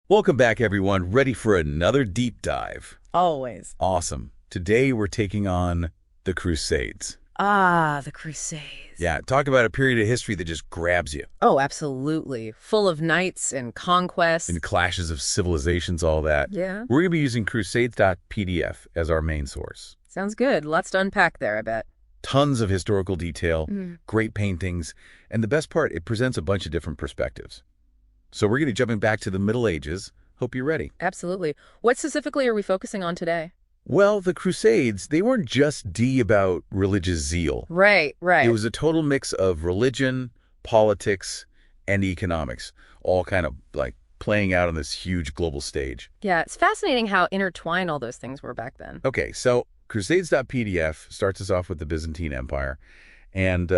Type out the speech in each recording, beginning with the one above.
Welcome back, everyone. Ready for another deep dive. Always. Awesome. Today, we're taking on the Crusades. Ah, the Crusades. Yeah, talk about a period of history that just grabs you. Oh, absolutely. Full of knights and conquests. And clashes of civilizations, all that. Yeah. We're going to be using Crusades.pdf as our main source. Sounds good. Lots to unpack there, I bet. Tons of historical detail, Mm. great paintings, and the best part, it presents a bunch of different perspectives. So we're going to be jumping back to the Middle Ages. Hope you're ready. Absolutely. What specifically are we focusing on today? Well, the Crusades, they weren't just about religious zeal. Right. It was a total mix of religion, politics, and economics, all kind of like playing out on this huge global stage. Yeah, it's fascinating how intertwined all those things were back then. Okay, so Crusades.pdf starts us off with the Byzantine Empire, and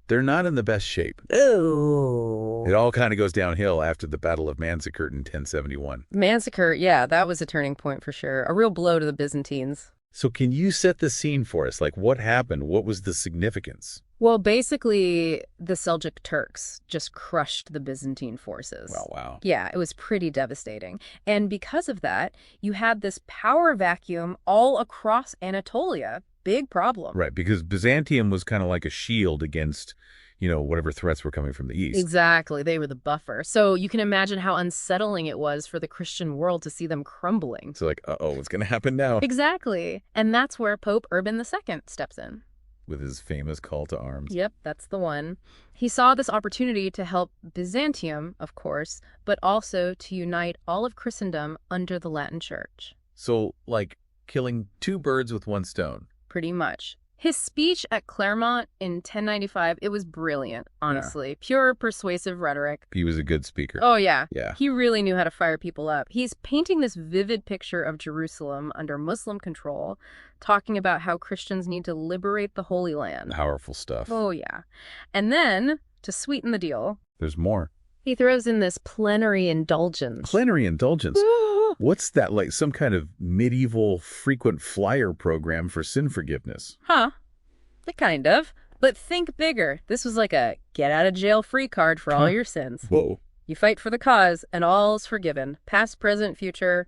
they're not in the best shape. Oh. It all kind of goes downhill after the Battle of Manzikert in 1071. Manzikert, yeah, that was a turning point for sure. A real blow to the Byzantines. So can you set the scene for us? Like, what happened? What was the significance? Well, basically, the Seljuk Turks just crushed the Byzantine forces. Well, wow. Yeah, it was pretty devastating. And because of that, you had this power vacuum all across Anatolia. Big problem. Right, because Byzantium was kind of like a shield against, whatever threats were coming from the east. Exactly. They were the buffer. So you can imagine how unsettling it was for the Christian world to see them crumbling. So like, uh-oh, what's going to happen now? Exactly. And that's where Pope Urban II steps in. With his famous call to arms. Yep, that's the one. He saw this opportunity to help Byzantium, of course, but also to unite all of Christendom under the Latin Church. So, like, killing two birds with one stone. Pretty much. His speech at Clermont in 1095, it was brilliant, honestly. Yeah. Pure persuasive rhetoric. He was a good speaker. Oh, yeah. Yeah. He really knew how to fire people up. He's painting this vivid picture of Jerusalem under Muslim control, talking about how Christians need to liberate the Holy Land. Powerful stuff. Oh, yeah. And then, to sweeten the deal... There's more. He throws in this plenary indulgence. Plenary indulgence? What's that, like some kind of medieval frequent flyer program for sin forgiveness? Huh. Kind of. But think bigger. This was like a get-out-of-jail-free card for all your sins. Whoa. You fight for the cause, and all's forgiven. Past, present, future,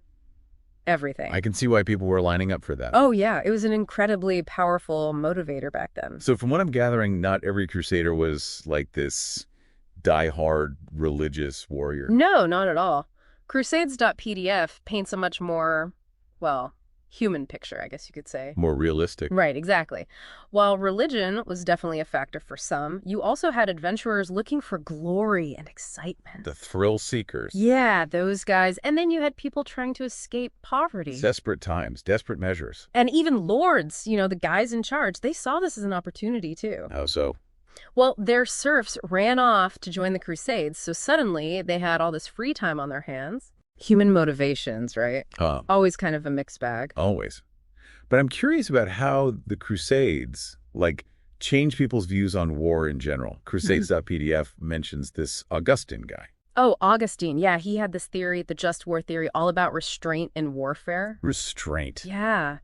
everything. I can see why people were lining up for that. Oh, yeah. It was an incredibly powerful motivator back then. So from what I'm gathering, not every crusader was like this die-hard religious warrior. No, not at all. Crusades.pdf paints a much more, well, human picture, I guess you could say. More realistic. Right, exactly. While religion was definitely a factor for some, you also had adventurers looking for glory and excitement. The thrill seekers. Yeah, those guys. And then you had people trying to escape poverty. Desperate times, desperate measures. And even lords, the guys in charge, they saw this as an opportunity too. How so? Well, their serfs ran off to join the Crusades, so suddenly they had all this free time on their hands. Human motivations, right? Always kind of a mixed bag. Always. But I'm curious about how the Crusades, change people's views on war in general. Crusades.pdf mentions this Augustine guy. Oh, Augustine. Yeah, he had this theory, the just war theory, all about restraint in warfare. Restraint. Yeah.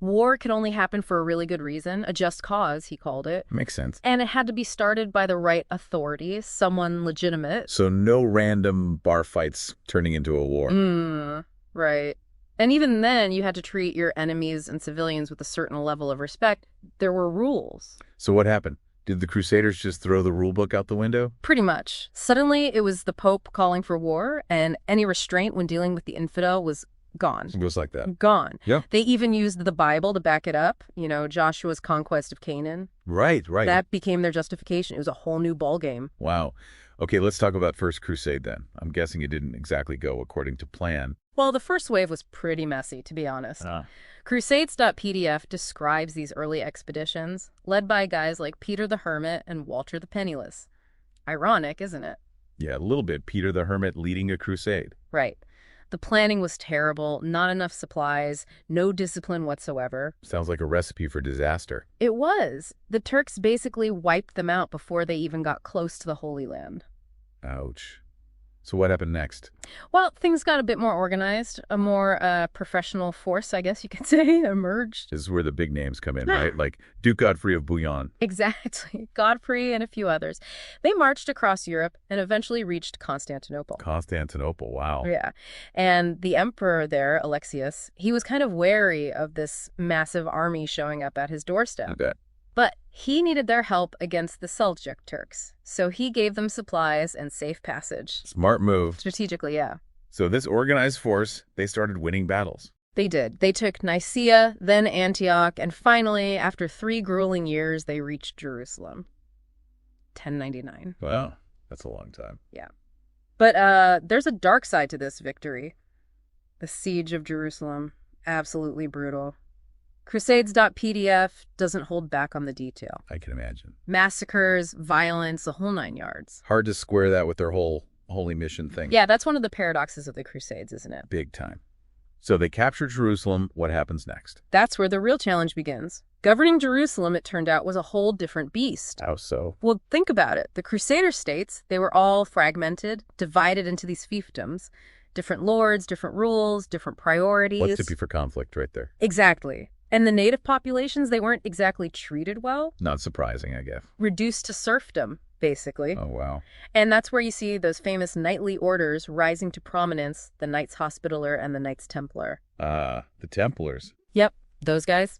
War could only happen for a really good reason, a just cause, he called it. Makes sense. And it had to be started by the right authorities, someone legitimate. So no random bar fights turning into a war. Right. And even then, you had to treat your enemies and civilians with a certain level of respect. There were rules. So what happened? Did the Crusaders just throw the rule book out the window? Pretty much. Suddenly, it was the Pope calling for war, and any restraint when dealing with the infidel was gone. It was like that. Gone. Yeah. They even used the Bible to back it up. Joshua's conquest of Canaan. Right. That became their justification. It was a whole new ballgame. Wow. Okay, let's talk about First Crusade then. I'm guessing it didn't exactly go according to plan. Well, the first wave was pretty messy, to be honest. Crusades.pdf describes these early expeditions, led by guys like Peter the Hermit and Walter the Penniless. Ironic, isn't it? Yeah, a little bit. Peter the Hermit leading a crusade. Right. The planning was terrible, not enough supplies, no discipline whatsoever. Sounds like a recipe for disaster. It was. The Turks basically wiped them out before they even got close to the Holy Land. Ouch. So what happened next? Well, things got a bit more organized. A more professional force, I guess you could say, emerged. This is where the big names come in, right? Like Duke Godfrey of Bouillon. Exactly. Godfrey and a few others. They marched across Europe and eventually reached Constantinople. Constantinople, wow. Yeah. And the emperor there, Alexius, he was kind of wary of this massive army showing up at his doorstep. I bet. But he needed their help against the Seljuk Turks. So he gave them supplies and safe passage. Smart move. Strategically, yeah. So this organized force, they started winning battles. They did. They took Nicaea, then Antioch, and finally, after 3 grueling years, they reached Jerusalem. 1099. Wow, that's a long time. Yeah. But there's a dark side to this victory. The siege of Jerusalem. Absolutely brutal. Crusades.pdf doesn't hold back on the detail. I can imagine. Massacres, violence, the whole 9 yards. Hard to square that with their whole holy mission thing. Yeah, that's one of the paradoxes of the Crusades, isn't it? Big time. So they capture Jerusalem. What happens next? That's where the real challenge begins. Governing Jerusalem, it turned out, was a whole different beast. How so? Well, think about it. The Crusader states, they were all fragmented, divided into these fiefdoms. Different lords, different rules, different priorities. What's to be for conflict right there? Exactly. And the native populations, they weren't exactly treated well. Not surprising, I guess. Reduced to serfdom, basically. Oh, wow. And that's where you see those famous knightly orders rising to prominence, the Knights Hospitaller and the Knights Templar. The Templars. Yep, those guys.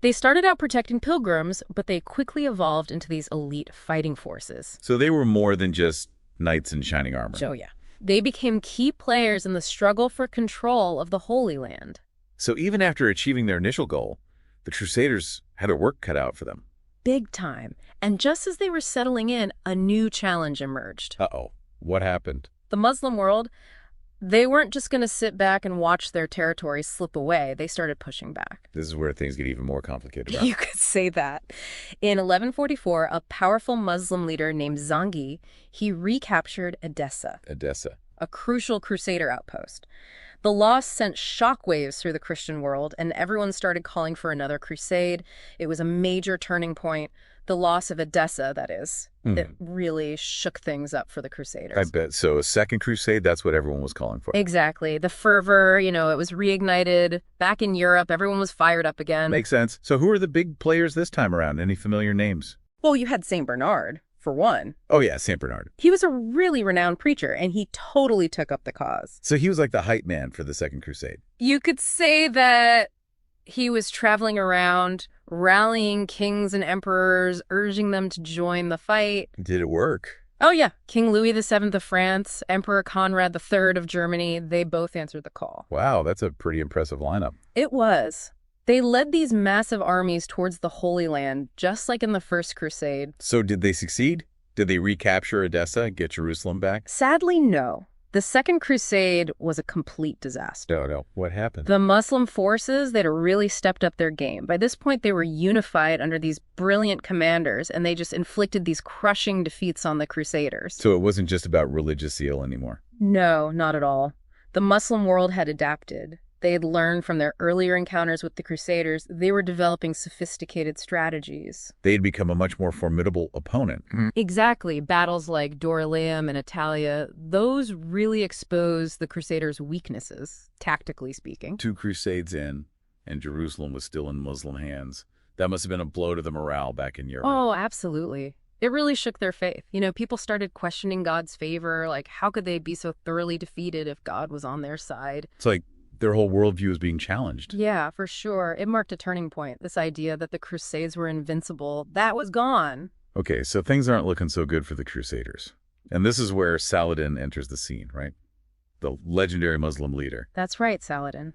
They started out protecting pilgrims, but they quickly evolved into these elite fighting forces. So they were more than just knights in shining armor. Oh, yeah. They became key players in the struggle for control of the Holy Land. So even after achieving their initial goal, the Crusaders had their work cut out for them. Big time. And just as they were settling in, a new challenge emerged. Uh-oh. What happened? The Muslim world, they weren't just going to sit back and watch their territory slip away. They started pushing back. This is where things get even more complicated. You could say that. In 1144, a powerful Muslim leader named Zangi, he recaptured Edessa. Edessa. A crucial Crusader outpost. The loss sent shockwaves through the Christian world, and everyone started calling for another crusade. It was a major turning point. The loss of Edessa, that is. It really shook things up for the Crusaders. I bet. So a second crusade, that's what everyone was calling for. Exactly. The fervor, it was reignited. Back in Europe, everyone was fired up again. Makes sense. So who are the big players this time around? Any familiar names? Well, you had St. Bernard, for one. Oh, yeah, St. Bernard. He was a really renowned preacher, and he totally took up the cause. So he was like the hype man for the Second Crusade. You could say that he was traveling around, rallying kings and emperors, urging them to join the fight. Did it work? Oh, yeah. King Louis VII of France, Emperor Conrad III of Germany, they both answered the call. Wow, that's a pretty impressive lineup. It was. They led these massive armies towards the Holy Land, just like in the First Crusade. So did they succeed? Did they recapture Edessa and get Jerusalem back? Sadly, no. The Second Crusade was a complete disaster. No. What happened? The Muslim forces, they'd really stepped up their game. By this point, they were unified under these brilliant commanders, and they just inflicted these crushing defeats on the Crusaders. So it wasn't just about religious zeal anymore? No, not at all. The Muslim world had adapted. They had learned from their earlier encounters with the Crusaders. They were developing sophisticated strategies. They had become a much more formidable opponent. Exactly. Battles like Dorylaeum and Italia, those really exposed the Crusaders' weaknesses, tactically speaking. 2 crusades in, and Jerusalem was still in Muslim hands. That must have been a blow to the morale back in Europe. Oh, absolutely. It really shook their faith. People started questioning God's favor. Like, how could they be so thoroughly defeated if God was on their side? It's like their whole worldview is being challenged. Yeah, for sure. It marked a turning point. This idea that the Crusades were invincible, that was gone. Okay, so things aren't looking so good for the Crusaders. And this is where Saladin enters the scene, right? The legendary Muslim leader. That's right, Saladin.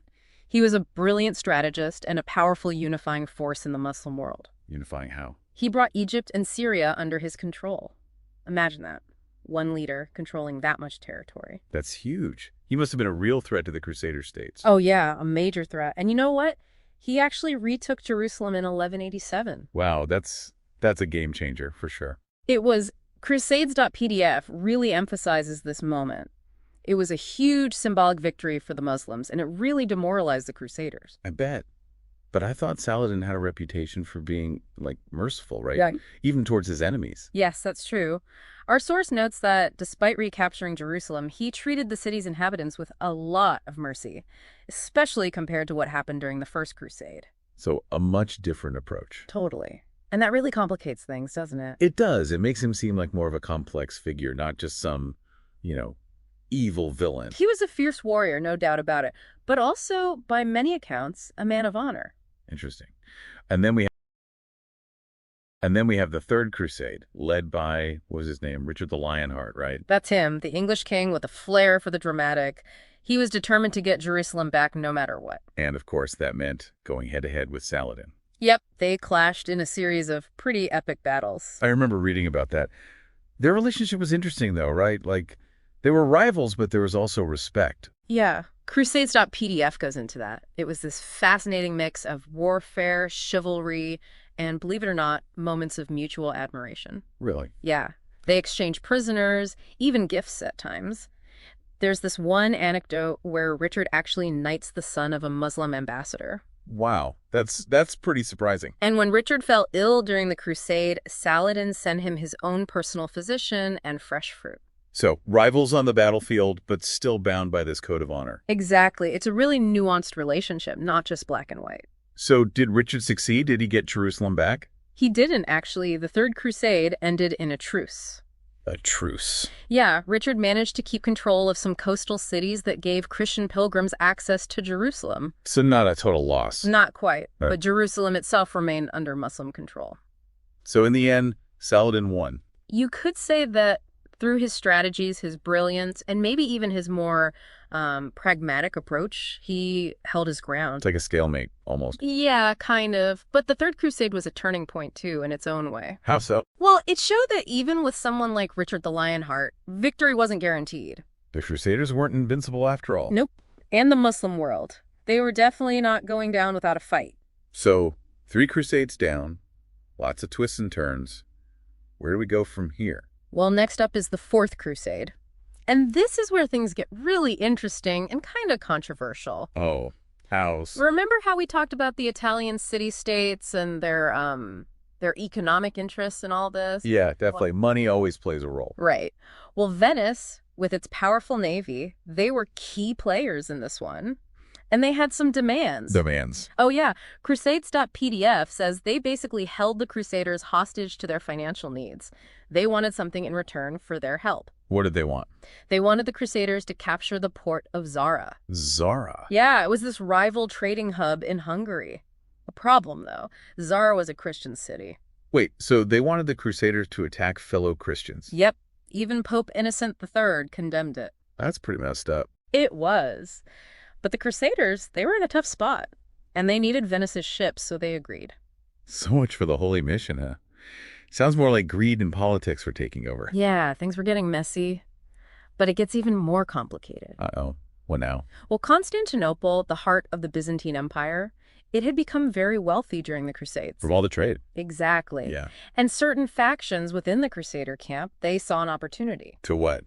He was a brilliant strategist and a powerful unifying force in the Muslim world. Unifying how? He brought Egypt and Syria under his control. Imagine that. One leader controlling that much territory. That's huge. He must have been a real threat to the Crusader states. Oh, yeah, a major threat. And you know what? He actually retook Jerusalem in 1187. Wow, that's a game changer for sure. It was Crusades.pdf really emphasizes this moment. It was a huge symbolic victory for the Muslims, and it really demoralized the Crusaders. I bet. But I thought Saladin had a reputation for being, like, merciful, right? Yeah. Even towards his enemies. Yes, that's true. Our source notes that despite recapturing Jerusalem, he treated the city's inhabitants with a lot of mercy, especially compared to what happened during the First Crusade. So a much different approach. Totally. And that really complicates things, doesn't it? It does. It makes him seem like more of a complex figure, not just some, evil villain. He was a fierce warrior, no doubt about it, but also, by many accounts, a man of honor. Interesting. And then we have the Third Crusade, led by, what was his name? Richard the Lionheart, right? That's him, the English king with a flair for the dramatic. He was determined to get Jerusalem back no matter what. And, of course, that meant going head-to-head with Saladin. Yep, they clashed in a series of pretty epic battles. I remember reading about that. Their relationship was interesting, though, right? Like, they were rivals, but there was also respect. Yeah, Crusades.pdf goes into that. It was this fascinating mix of warfare, chivalry, and, believe it or not, moments of mutual admiration. Really? Yeah. They exchanged prisoners, even gifts at times. There's this one anecdote where Richard actually knights the son of a Muslim ambassador. Wow, that's pretty surprising. And when Richard fell ill during the crusade, Saladin sent him his own personal physician and fresh fruit. So, rivals on the battlefield, but still bound by this code of honor. Exactly. It's a really nuanced relationship, not just black and white. So, did Richard succeed? Did he get Jerusalem back? He didn't, actually. The Third Crusade ended in a truce. A truce. Yeah, Richard managed to keep control of some coastal cities that gave Christian pilgrims access to Jerusalem. So not a total loss. Not quite, but Jerusalem itself remained under Muslim control. So in the end, Saladin won. You could say that through his strategies, his brilliance, and maybe even his more pragmatic approach, he held his ground. It's like a stalemate, almost. Yeah, kind of. But the Third Crusade was a turning point, too, in its own way. How so? Well, it showed that even with someone like Richard the Lionheart, victory wasn't guaranteed. The Crusaders weren't invincible after all. Nope. And the Muslim world. They were definitely not going down without a fight. So, 3 Crusades down, lots of twists and turns. Where do we go from here? Well, next up is the Fourth Crusade. And this is where things get really interesting and kind of controversial. Oh, how's? Remember how we talked about the Italian city-states and their economic interests in all this? Yeah, definitely. Money always plays a role. Right. Well, Venice, with its powerful navy, they were key players in this one. And they had some demands. Demands. Oh, yeah. Crusades.pdf says they basically held the Crusaders hostage to their financial needs. They wanted something in return for their help. What did they want? They wanted the Crusaders to capture the port of Zara. Zara? Yeah, it was this rival trading hub in Hungary. A problem, though. Zara was a Christian city. Wait, so they wanted the Crusaders to attack fellow Christians? Yep. Even Pope Innocent III condemned it. That's pretty messed up. It was. But the Crusaders, they were in a tough spot. And they needed Venice's ships, so they agreed. So much for the holy mission, huh? Sounds more like greed and politics were taking over. Yeah, things were getting messy. But it gets even more complicated. Uh-oh. What now? Well, Constantinople, the heart of the Byzantine Empire, it had become very wealthy during the Crusades. From all the trade. Exactly. Yeah. And certain factions within the Crusader camp, they saw an opportunity. To what?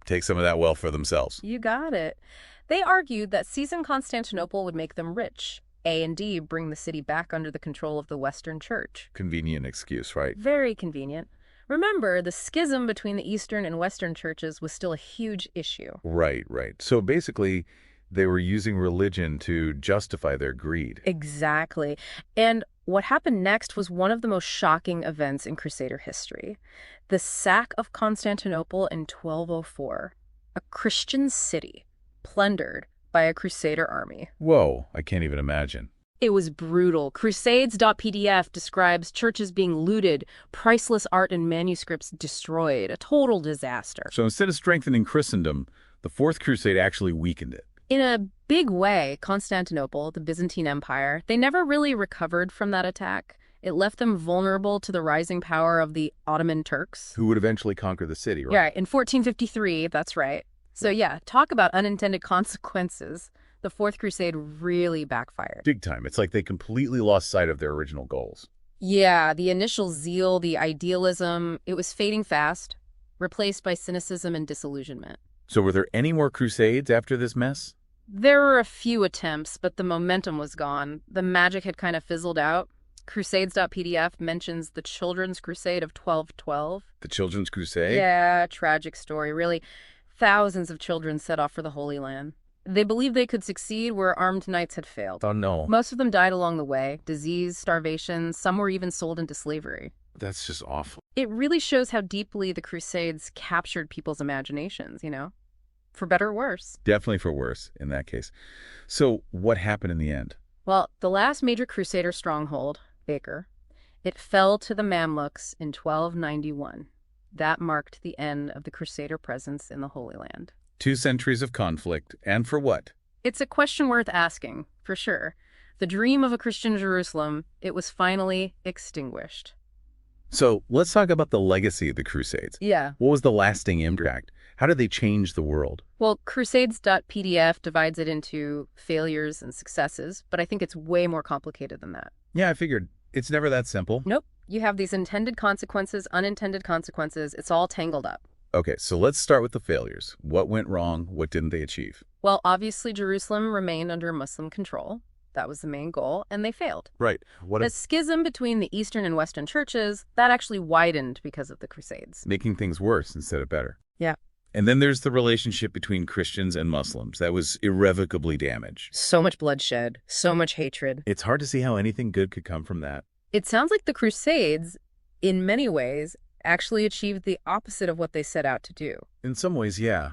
Take some of that wealth for themselves. You got it. They argued that seizing Constantinople would make them rich, and bring the city back under the control of the Western Church. Convenient excuse, right? Very convenient. Remember, the schism between the Eastern and Western churches was still a huge issue. Right. So basically, they were using religion to justify their greed. Exactly. And what happened next was one of the most shocking events in Crusader history. The sack of Constantinople in 1204. A Christian city plundered by a Crusader army. Whoa, I can't even imagine. It was brutal. Crusades.pdf describes churches being looted, priceless art and manuscripts destroyed, a total disaster. So instead of strengthening Christendom, the Fourth Crusade actually weakened it. In a big way, Constantinople, the Byzantine Empire, they never really recovered from that attack. It left them vulnerable to the rising power of the Ottoman Turks. Who would eventually conquer the city, right? Yeah, in 1453, that's right. So yeah, talk about unintended consequences. The Fourth Crusade really backfired. Big time. It's like they completely lost sight of their original goals. Yeah, the initial zeal, the idealism, it was fading fast, replaced by cynicism and disillusionment. So were there any more crusades after this mess? There were a few attempts, but the momentum was gone. The magic had kind of fizzled out. Crusades.pdf mentions the Children's Crusade of 1212. The Children's Crusade? Yeah, tragic story, really. Thousands of children set off for the Holy Land. They believed they could succeed where armed knights had failed. Oh, no. Most of them died along the way, disease, starvation, some were even sold into slavery. That's just awful. It really shows how deeply the Crusades captured people's imaginations, for better or worse. Definitely for worse in that case. So what happened in the end? Well, the last major Crusader stronghold, Acre, it fell to the Mamluks in 1291. That marked the end of the Crusader presence in the Holy Land. 2 centuries of conflict, and for what? It's a question worth asking, for sure. The dream of a Christian Jerusalem, it was finally extinguished. So let's talk about the legacy of the Crusades. Yeah. What was the lasting impact? How did they change the world? Well, Crusades.pdf divides it into failures and successes, but I think it's way more complicated than that. Yeah, I figured. It's never that simple. Nope. You have these intended consequences, unintended consequences. It's all tangled up. Okay, so let's start with the failures. What went wrong? What didn't they achieve? Well, obviously, Jerusalem remained under Muslim control. That was the main goal, and they failed. Right. The schism between the Eastern and Western churches, that actually widened because of the Crusades. Making things worse instead of better. Yeah. And then there's the relationship between Christians and Muslims that was irrevocably damaged. So much bloodshed, so much hatred. It's hard to see how anything good could come from that. It sounds like the Crusades, in many ways, actually achieved the opposite of what they set out to do. In some ways, yeah.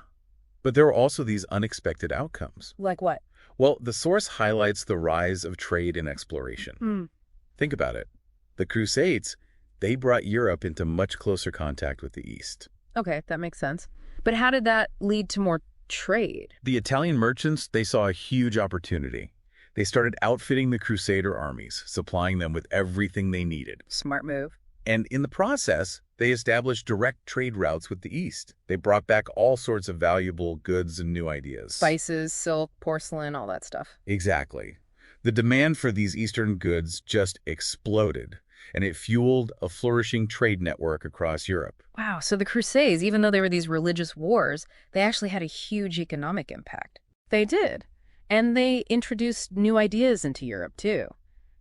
But there were also these unexpected outcomes. Like what? Well, the source highlights the rise of trade and exploration. Think about it. The Crusades, they brought Europe into much closer contact with the East. Okay, that makes sense. But how did that lead to more trade? The Italian merchants, they saw a huge opportunity. They started outfitting the Crusader armies, supplying them with everything they needed. Smart move. And in the process, they established direct trade routes with the East. They brought back all sorts of valuable goods and new ideas. Spices, silk, porcelain, all that stuff. Exactly. The demand for these Eastern goods just exploded, and it fueled a flourishing trade network across Europe. Wow, so the Crusades, even though they were these religious wars, they actually had a huge economic impact. They did. And they introduced new ideas into Europe, too.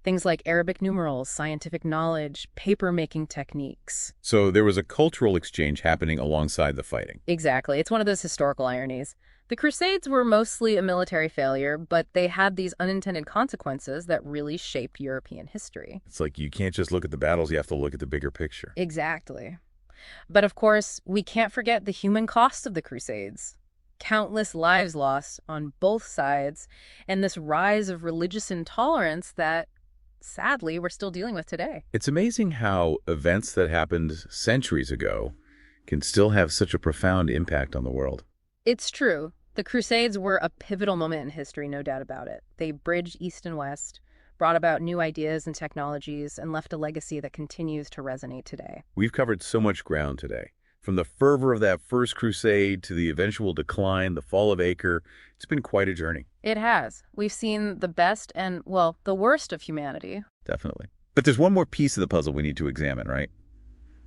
Things like Arabic numerals, scientific knowledge, paper-making techniques. So there was a cultural exchange happening alongside the fighting. Exactly. It's one of those historical ironies. The Crusades were mostly a military failure, but they had these unintended consequences that really shaped European history. It's like you can't just look at the battles, you have to look at the bigger picture. Exactly. But of course, we can't forget the human cost of the Crusades. Countless lives lost on both sides, and this rise of religious intolerance that, sadly, we're still dealing with today. It's amazing how events that happened centuries ago can still have such a profound impact on the world. It's true. The Crusades were a pivotal moment in history, no doubt about it. They bridged East and West, brought about new ideas and technologies, and left a legacy that continues to resonate today. We've covered so much ground today. From the fervor of that first crusade to the eventual decline, the fall of Acre, it's been quite a journey. It has. We've seen the best and, well, the worst of humanity. Definitely. But there's one more piece of the puzzle we need to examine, right?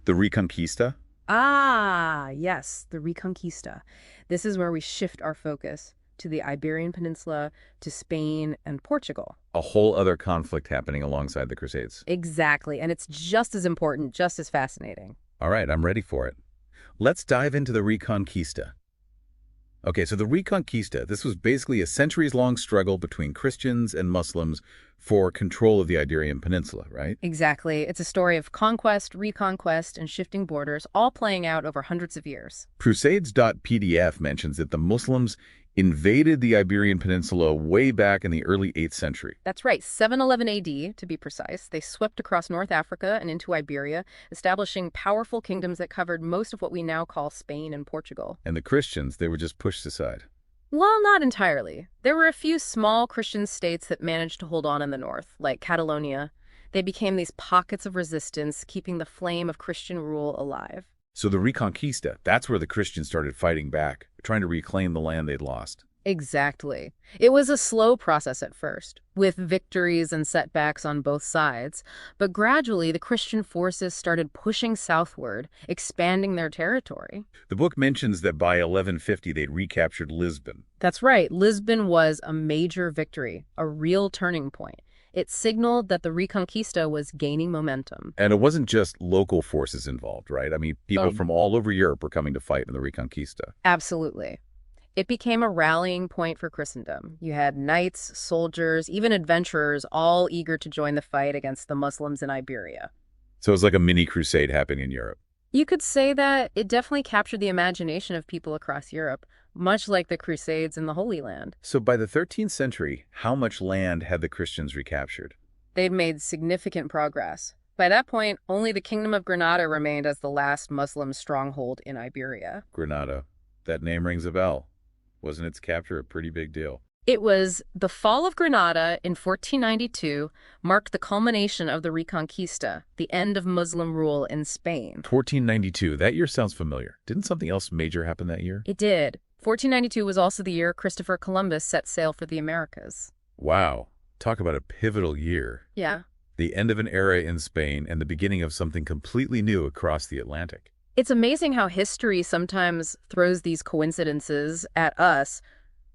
The Reconquista. Ah, yes, the Reconquista. This is where we shift our focus to the Iberian Peninsula, to Spain and Portugal. A whole other conflict happening alongside the Crusades. Exactly, and it's just as important, just as fascinating. All right, I'm ready for it. Let's dive into the Reconquista. Okay, so the Reconquista, this was basically a centuries-long struggle between Christians and Muslims for control of the Iberian Peninsula, right? Exactly. It's a story of conquest, reconquest, and shifting borders, all playing out over hundreds of years. Crusades.pdf mentions that the Muslims invaded the Iberian Peninsula way back in the early 8th century. That's right, 711 AD, to be precise. They swept across North Africa and into Iberia, establishing powerful kingdoms that covered most of what we now call Spain and Portugal. And the Christians, they were just pushed aside. Well, not entirely. There were a few small Christian states that managed to hold on in the north, like Catalonia. They became these pockets of resistance, keeping the flame of Christian rule alive. So the Reconquista, that's where the Christians started fighting back, trying to reclaim the land they'd lost. Exactly. It was a slow process at first, with victories and setbacks on both sides, but gradually the Christian forces started pushing southward, expanding their territory. The book mentions that by 1150 they'd recaptured Lisbon. That's right, Lisbon was a major victory, a real turning point. It signaled that the Reconquista was gaining momentum. And it wasn't just local forces involved, right? I mean, people from all over Europe were coming to fight in the Reconquista. Absolutely. It became a rallying point for Christendom. You had knights, soldiers, even adventurers, all eager to join the fight against the Muslims in Iberia. So it was like a mini crusade happening in Europe. You could say that it definitely captured the imagination of people across Europe, much like the Crusades in the Holy Land. So by the 13th century, how much land had the Christians recaptured? They'd made significant progress. By that point, only the Kingdom of Granada remained as the last Muslim stronghold in Iberia. Granada. That name rings a bell. Wasn't its capture a pretty big deal? It was the fall of Granada in 1492 marked the culmination of the Reconquista, the end of Muslim rule in Spain. 1492. That year sounds familiar. Didn't something else major happen that year? It did. 1492 was also the year Christopher Columbus set sail for the Americas. Wow. Talk about a pivotal year. Yeah. The end of an era in Spain and the beginning of something completely new across the Atlantic. It's amazing how history sometimes throws these coincidences at us.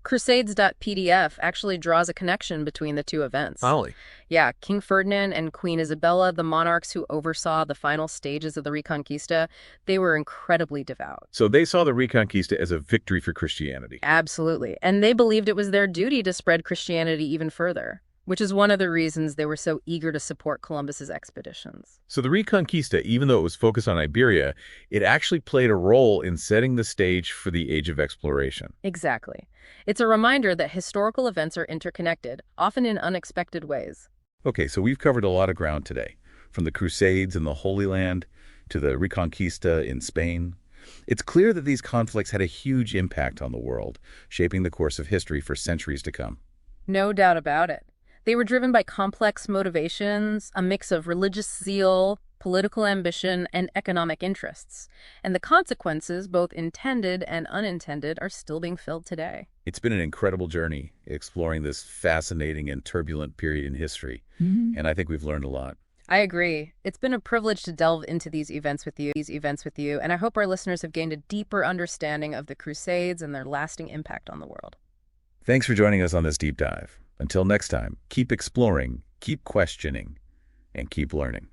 Crusades.pdf actually draws a connection between the two events. Ollie. Yeah, King Ferdinand and Queen Isabella, the monarchs who oversaw the final stages of the Reconquista, they were incredibly devout. So they saw the Reconquista as a victory for Christianity. Absolutely. And they believed it was their duty to spread Christianity even further, which is one of the reasons they were so eager to support Columbus's expeditions. So the Reconquista, even though it was focused on Iberia, it actually played a role in setting the stage for the Age of Exploration. Exactly. It's a reminder that historical events are interconnected, often in unexpected ways. Okay, so we've covered a lot of ground today, from the Crusades in the Holy Land to the Reconquista in Spain. It's clear that these conflicts had a huge impact on the world, shaping the course of history for centuries to come. No doubt about it. They were driven by complex motivations, a mix of religious zeal, political ambition, and economic interests. And the consequences, both intended and unintended, are still being felt today. It's been an incredible journey exploring this fascinating and turbulent period in history, and I think we've learned a lot. I agree. It's been a privilege to delve into these events with you, and I hope our listeners have gained a deeper understanding of the Crusades and their lasting impact on the world. Thanks for joining us on this deep dive. Until next time, keep exploring, keep questioning, and keep learning.